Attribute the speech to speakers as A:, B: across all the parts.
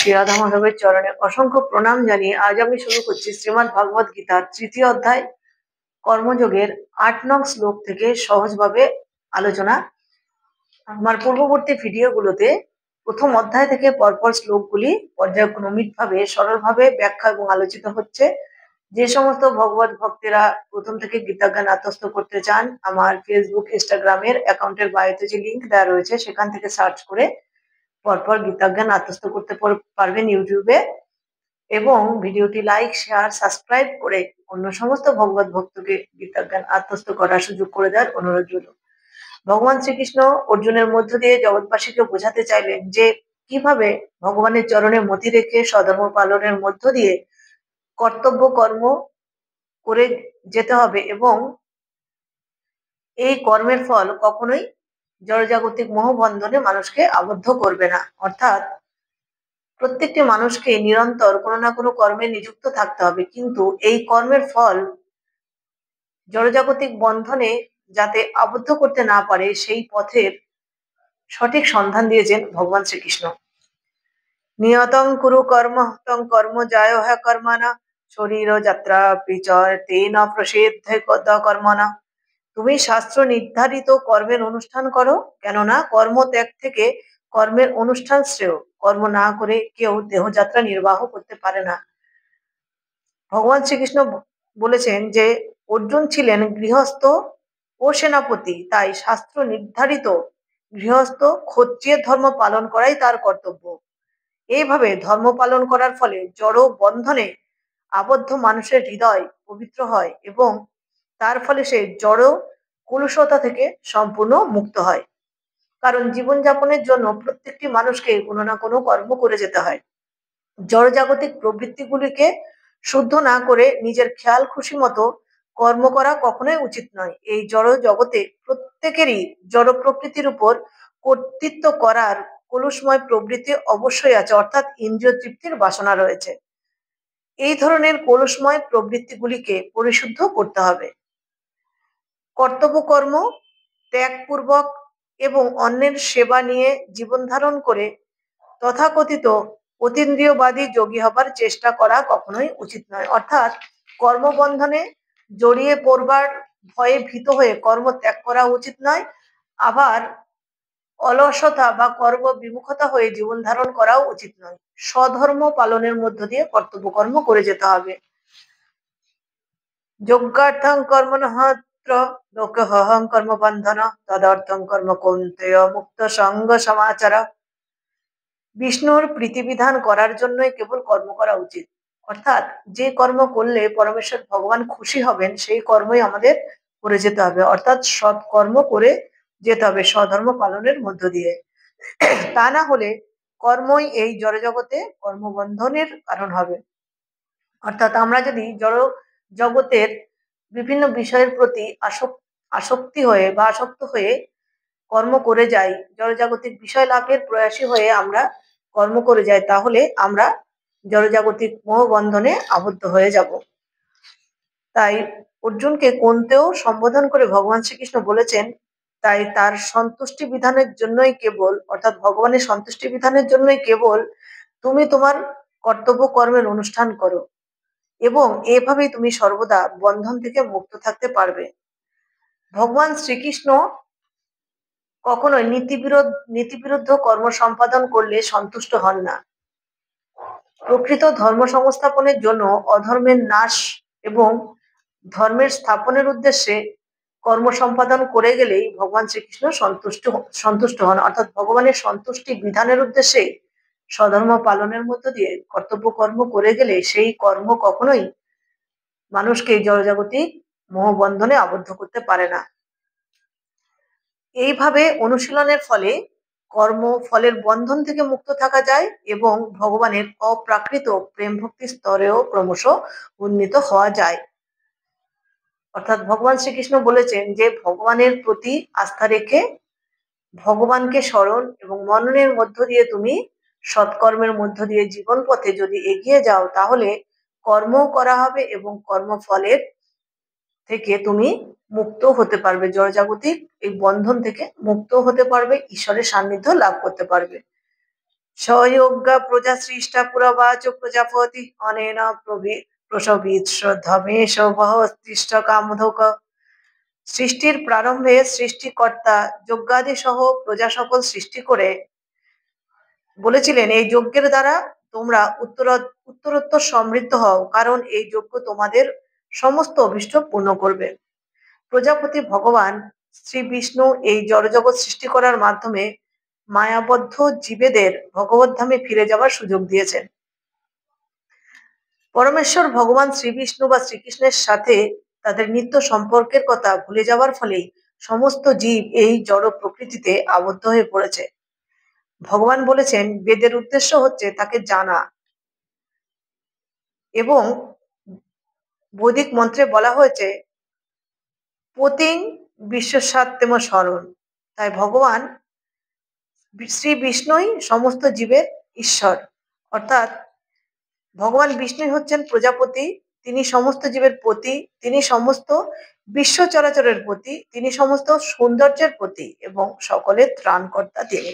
A: শ্রী রাধা মাধবের চরণে অসংখ্য প্রণাম জানিয়ে আজ আমি শুরু করছি শ্রীমদ্ ভগবদ গীতার ৩য় অধ্যায় কর্মযোগের ৮ নং শ্লোক থেকে সহজভাবে আলোচনা। আমার পূর্ববর্তী ভিডিওগুলোতে প্রথম অধ্যায় থেকে পরপর শ্লোকগুলি পর্যায়ক্রমিকভাবে সরলভাবে ব্যাখ্যা এবং আলোচিত হচ্ছে। যে সমস্ত ভগবত ভক্তেরা প্রথম থেকে গীতা জ্ঞান আত্মস্থ করতে চান, আমার ফেসবুক ইনস্টাগ্রামের অ্যাকাউন্টের বায়োতে যে লিঙ্ক দেওয়া রয়েছে সেখান থেকে সার্চ করে পরপর গীতা জ্ঞান আত্মস্থ করতে পারবেন ইউটিউবে, এবং ভিডিওটি লাইক শেয়ার সাবস্ক্রাইব করে অন্য সমস্ত ভগবত ভক্তকে গীতা জ্ঞান আত্মস্থ করার সুযোগ করে দেওয়ার অনুরোধ রইল। ভগবান শ্রীকৃষ্ণ অর্জুনের মধ্য দিয়ে জগৎবাসীকে বোঝাতে চাইলেন যে কিভাবে ভগবানের চরণে মতি রেখে স্বধর্ম পালনের মধ্য দিয়ে কর্তব্য কর্ম করে যেতে হবে, এবং এই কর্মের ফল কখনোই জড়জাগতিক মোহবন্ধনে মানুষকে আবদ্ধ করবে না। অর্থাৎ প্রত্যেকটি মানুষকে নিরন্তর কোনো না কোনো কর্মে নিযুক্ত থাকতে হবে, কিন্তু এই কর্মের ফল জড়জাগতিক বন্ধনে যাতে আবদ্ধ করতে না পারে সেই পথের সঠিক সন্ধান দিয়েছেন ভগবান শ্রীকৃষ্ণ। নিয়তং কুরু কর্ম তং কর্ম যায় হ্য কর্মনা শরীর যাত্রা পিচর তেন প্রসিদ্ধ কর্মনা। তুমি শাস্ত্র নির্ধারিত কর্মের অনুষ্ঠান করো, কেননা কর্ম ত্যাগ থেকে কর্মের অনুষ্ঠান শ্রেয়। কর্ম না করে কেউ দেহযাত্রা নির্বাহ করতে পারে না। ভগবান শ্রীকৃষ্ণ বলেছেন যে অর্জুন ছিলেন গৃহস্থ ও সেনাপতি, তাই শাস্ত্র নির্ধারিত গৃহস্থ ক্ষত্রিয় ধর্ম পালন করাই তার কর্তব্য। এইভাবে ধর্ম পালন করার ফলে জড় বন্ধনে আবদ্ধ মানুষের হৃদয় পবিত্র হয় এবং তার ফলে সে জড় কলুষতা থেকে সম্পূর্ণ মুক্ত হয়। কারণ জীবনযাপনের জন্য প্রত্যেকটি মানুষকে কোনো না কোনো কর্ম করে যেতে হয়। জড়জাগতিক প্রবৃত্তিগুলিকে শুদ্ধ না করে নিজের খেয়াল খুশি মতো কর্ম করা কখনোই উচিত নয়। এই জড় জগতে প্রত্যেকেরই জড় প্রকৃতির উপর কর্তৃত্ব করার কলুষময় প্রবৃত্তি অবশ্যই আছে, অর্থাৎ ইন্দ্রিয় তৃপ্তির বাসনা রয়েছে। এই ধরনের কলুষময় প্রবৃত্তিগুলিকে পরিশুদ্ধ করতে হবে। কর্তব্য কর্ম ত্যাগপূর্বক এবং অন্যের সেবা নিয়ে জীবন ধারণ করে তথাকথিত অতীন্দ্রিয়বাদী যোগী হবার চেষ্টা করা কখনোই উচিত নয়। অর্থাৎ কর্মবন্ধনে জড়িয়ে পড়বার ভয়ে ভীত হয়ে কর্ম ত্যাগ করা উচিত নয়, আবার অলসতা বা কর্ম বিমুখতা হয়ে জীবন ধারণ করাও উচিত নয়। স্বধর্ম পালনের মধ্য দিয়ে কর্তব্য কর্ম করে যেতে হবে। যজ্ঞার্থং কর্মণঃ লোকহং কর্মবন্ধন তদর্থং কর্ম কৌন্তেয় মুক্ত সঙ্গ সমাচার। বিষ্ণুর প্রীতিবিধান করার জন্যই কেবল কর্ম করা উচিত। অর্থাৎ যে কর্ম করলে পরমেশ্বর ভগবান খুশি হবেন সেই কর্মই আমাদের করে যেতে হবে, অর্থাৎ সৎ কর্ম করে যেতে হবে স্বধর্ম পালনের মধ্য দিয়ে। তা না হলে কর্মই এই জড়জগতে কর্মবন্ধনের কারণ হবে। অর্থাৎ আমরা যদি জড় জগতের বিভিন্ন বিষয়ের প্রতি আসক্তি হয়ে বা আসক্ত হয়ে কর্ম করে যাই, জড়জাগতিক বিষয় লাভের প্রয়াসী হয়ে আমরা কর্ম করে যাই, তাহলে আমরা জড়জাগতিক মোহবন্ধনে আবদ্ধ হয়ে যাব। তাই অর্জুনকে কোনতেও সম্বোধন করে ভগবান শ্রীকৃষ্ণ বলেছেন, তাই তার সন্তুষ্টি বিধানের জন্যই কেবল, অর্থাৎ ভগবানের সন্তুষ্টি বিধানের জন্যই কেবল তুমি তোমার কর্তব্য কর্মের অনুষ্ঠান করো, এবং এভাবেই তুমি সর্বদা বন্ধন থেকে মুক্ত থাকতে পারবে। ভগবান শ্রীকৃষ্ণ কখনোই নীতিবিরুদ্ধ কর্ম সম্পাদন করলে সন্তুষ্ট হন না। প্রকৃত ধর্ম সংস্থাপনের জন্য অধর্মের নাশ এবং ধর্মের স্থাপনের উদ্দেশ্যে কর্ম সম্পাদন করে গেলেই ভগবান শ্রীকৃষ্ণ সন্তুষ্ট হন। অর্থাৎ ভগবানের সন্তুষ্টি বিধানের উদ্দেশ্যে স্বধর্ম পালনের মধ্য দিয়ে কর্তব্য কর্ম করে গেলে সেই কর্ম কখনোই মানুষকে জড়জাগতিক মোহবন্ধনে আবদ্ধ করতে পারে না। এইভাবে অনুশীলনের ফলে কর্ম ফলের বন্ধন থেকে মুক্ত থাকা যায় এবং ভগবানের অপ্রাকৃত প্রেম ভক্তি স্তরেও ক্রমশ উন্নীত হওয়া যায়। অর্থাৎ ভগবান শ্রীকৃষ্ণ বলেছেন যে ভগবানের প্রতি আস্থা রেখে ভগবানকে স্মরণ এবং মননের মধ্য দিয়ে তুমি সৎকর্মের মধ্য দিয়ে জীবন পথে যদি এগিয়ে যাও, তাহলে কর্ম করা হবে এবং কর্মফলের থেকে তুমি মুক্ত হতে পারবে, জড়জাগতিক এই বন্ধন থেকে মুক্ত হতে পারবে, ঈশ্বরের সান্নিধ্য লাভ করতে পারবে। সয়োগ্য প্রজা সৃষ্টা পুরবাচ প্রজাপতি অনেন প্রসবিত শ্রদ্ধমেশ বহস্তিষ্ঠ কামধোক। সৃষ্টির প্রারম্ভে সৃষ্টিকর্তা যজ্ঞাদি সহ প্রজা সকল সৃষ্টি করে বলেছিলেন, এই যজ্ঞের দ্বারা তোমরা উত্তরোত্তর সমৃদ্ধ হও, কারণ এই যজ্ঞ তোমাদের সমস্ত অভিষ্ট পূর্ণ করবে। প্রজাপতি ভগবান শ্রী বিষ্ণু এই জড়জগৎ সৃষ্টি করার মাধ্যমে মায়াবদ্ধ জীবেদের ভগবত ধামে ফিরে যাওয়ার সুযোগ দিয়েছেন। পরমেশ্বর ভগবান শ্রী বিষ্ণু বা শ্রীকৃষ্ণের সাথে তাদের নিত্য সম্পর্কের কথা ভুলে যাওয়ার ফলেই সমস্ত জীব এই জড় প্রকৃতিতে আবদ্ধ হয়ে পড়েছে। ভগবান বলেছেন, বেদের উদ্দেশ্য হচ্ছে তাকে জানা, এবং বৈদিক মন্ত্রে বলা হয়েছে পতিং বিশ্বসাত্যম স্মরণ। তাই ভগবান শ্রী বিষ্ণুই সমস্ত জীবের ঈশ্বর, অর্থাৎ ভগবান বিষ্ণুই হচ্ছেন প্রজাপতি, তিনি সমস্ত জীবের পতি, তিনি সমস্ত বিশ্ব চরাচরের পতি, তিনি সমস্ত সৌন্দর্যের পতি এবং সকলের ত্রাণকর্তা তিনি।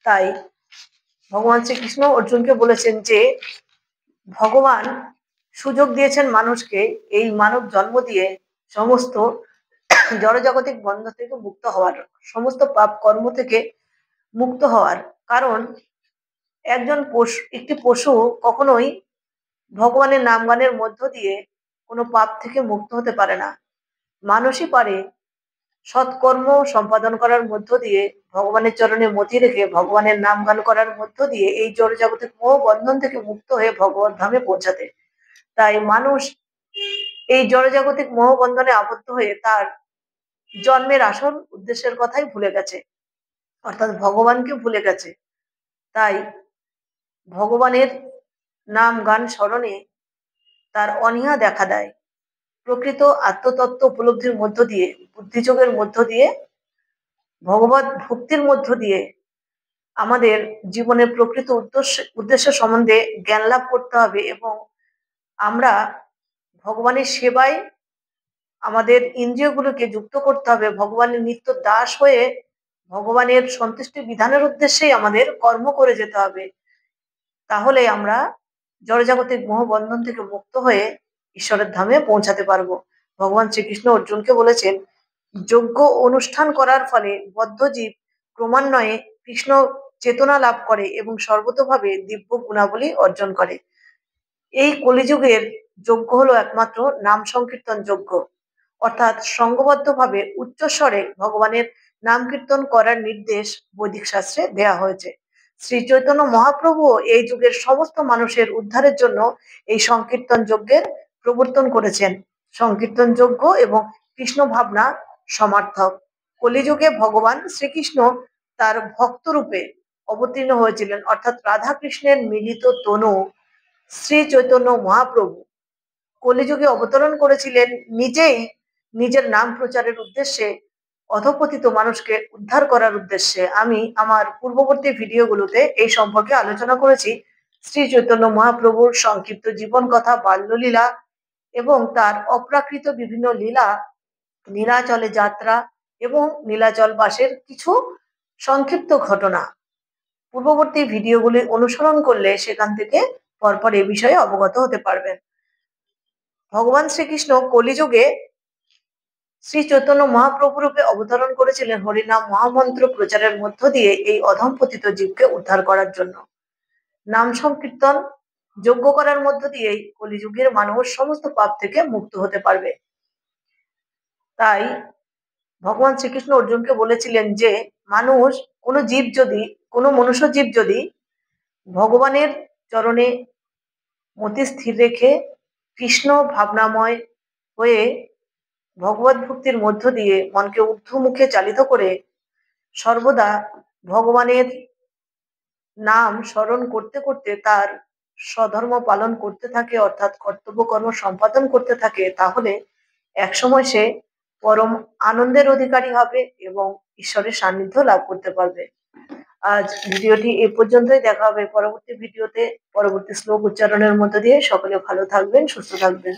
A: তাই ভগবান শ্রীকৃষ্ণ অর্জুনকে বলেছেন যে ভগবান সুযোগ দিয়েছেন মানুষকে এই মানব জন্ম দিয়ে সমস্ত জড়জাগতিক বন্ধন থেকে মুক্ত হওয়ার, সমস্ত পাপ কর্ম থেকে মুক্ত হওয়ার। কারণ একটি পশু কখনোই ভগবানের নাম গানের মধ্য দিয়ে কোনো পাপ থেকে মুক্ত হতে পারে না। মানুষই পারে সৎকর্ম সম্পাদন করার মধ্য দিয়ে, ভগবানের চরণে মতি রেখে ভগবানের নাম গান করার মধ্য দিয়ে এই জড়জাগতিক মোহ বন্ধন থেকে মুক্ত হয়ে ভগবত ধামে পৌঁছাতে। তাই মানুষ এই জড়জাগতিক মোহ বন্ধনে আবদ্ধ হয়ে তার জন্মের আসল উদ্দেশ্যের কথাই ভুলে গেছে, অর্থাৎ ভগবানকে ভুলে গেছে। তাই ভগবানের নাম গান স্মরণে তার অনীহা দেখা দেয়। প্রকৃত আত্মতত্ত্ব উপলব্ধির মধ্য দিয়ে, বুদ্ধিযোগের মধ্য দিয়ে, ভগবত ভক্তির মধ্য দিয়ে আমাদের জীবনের প্রকৃত উদ্দেশ্য সম্বন্ধে জ্ঞান লাভ করতে হবে এবং আমরা ভগবানের সেবায় আমাদের ইন্দ্রিয়গুলোকে যুক্ত করতে হবে। ভগবানের নিত্য দাস হয়ে ভগবানের সন্তুষ্টি বিধানের উদ্দেশ্যেই আমাদের কর্ম করে যেতে হবে। তাহলে আমরা জড়জাগতিক মোহবন্ধন থেকে মুক্ত হয়ে ঈশ্বরের ধামে পৌঁছাতে পারবো। ভগবান শ্রীকৃষ্ণ অর্জুনকে বলেছেন, যজ্ঞ অনুষ্ঠান করার ফলে বদ্ধজীব ক্রমান্বয়ে কৃষ্ণ চেতনা লাভ করে এবং সর্বতোভাবে দিব্য গুণাবলী অর্জন করে। এই কলিযুগের যজ্ঞ হলো একমাত্র নাম সংকীর্তন যজ্ঞ, অর্থাৎ সংঘবদ্ধভাবে উচ্চস্বরে ভগবানের নাম কীর্তন করার নির্দেশ বৈদিক শাস্ত্রে দেয়া হয়েছে। শ্রী চৈতন্য মহাপ্রভু এই যুগের সমস্ত মানুষের উদ্ধারের জন্য এই সংকীর্তন যজ্ঞের প্রবর্তন করেছেন। সংকীর্তন যজ্ঞ এবং কৃষ্ণ ভাবনা সমার্থক। কলিযুগে ভগবান শ্রীকৃষ্ণ তার ভক্ত রূপে অবতীর্ণ হয়েছিলেন, অর্থাৎ রাধা কৃষ্ণের মিলিত তনু শ্রী চৈতন্য মহাপ্রভু কলিযুগে অবতরণ করেছিলেন, নিজেই নিজের নাম প্রচারের উদ্দেশ্যে, অধপতিত মানুষকে উদ্ধার করার উদ্দেশ্যে। আমি আমার পূর্ববর্তী ভিডিওগুলোতে এই সম্পর্কে আলোচনা করেছি। শ্রী চৈতন্য মহাপ্রভুর সংক্ষিপ্ত জীবন কথা, বাল্যলীলা এবং তার অপ্রাকৃত বিভিন্ন লীলা, নীলাচলে যাত্রা এবং নীলাচল বাসের কিছু সংক্ষিপ্ত ঘটনা পূর্ববর্তী ভিডিওগুলি অনুসরণ করলে সেখান থেকে পরপর এ বিষয়ে অবগত হতে পারবেন। ভগবান শ্রীকৃষ্ণ কলিযুগে শ্রী চৈতন্য মহাপ্রভু রূপে অবতরণ করেছিলেন হরিনাম মহামন্ত্র প্রচারের মধ্য দিয়ে এই অধমপতিত জীবকে উদ্ধার করার জন্য। নাম সংকীর্তন যজ্ঞ করার মধ্য দিয়েই কলিযুগের মানুষ সমস্ত পাপ থেকে মুক্ত হতে পারবে। তাই ভগবান শ্রীকৃষ্ণ অর্জুনকে বলেছিলেন যে মানুষ, কোনো মনুষ্য জীব যদি ভগবানের চরণে মতি স্থির রেখে কৃষ্ণ ভাবনাময় হয়ে ভগবত ভক্তির মধ্য দিয়ে মনকে ঊর্ধ্বমুখে চালিত করে সর্বদা ভগবানের নাম স্মরণ করতে করতে তার স্বধর্ম পালন করতে থাকে, অর্থাৎ কর্তব্য কর্ম সম্পাদন করতে থাকে, তাহলে একসময় সে পরম আনন্দের অধিকারী হবে এবং ঈশ্বরের সান্নিধ্য লাভ করতে পারবে। আজ ভিডিওটি এ পর্যন্তই। দেখা হবে পরবর্তী ভিডিওতে পরবর্তী শ্লোক উচ্চারণের মধ্য দিয়ে। সকলে ভালো থাকবেন, সুস্থ থাকবেন।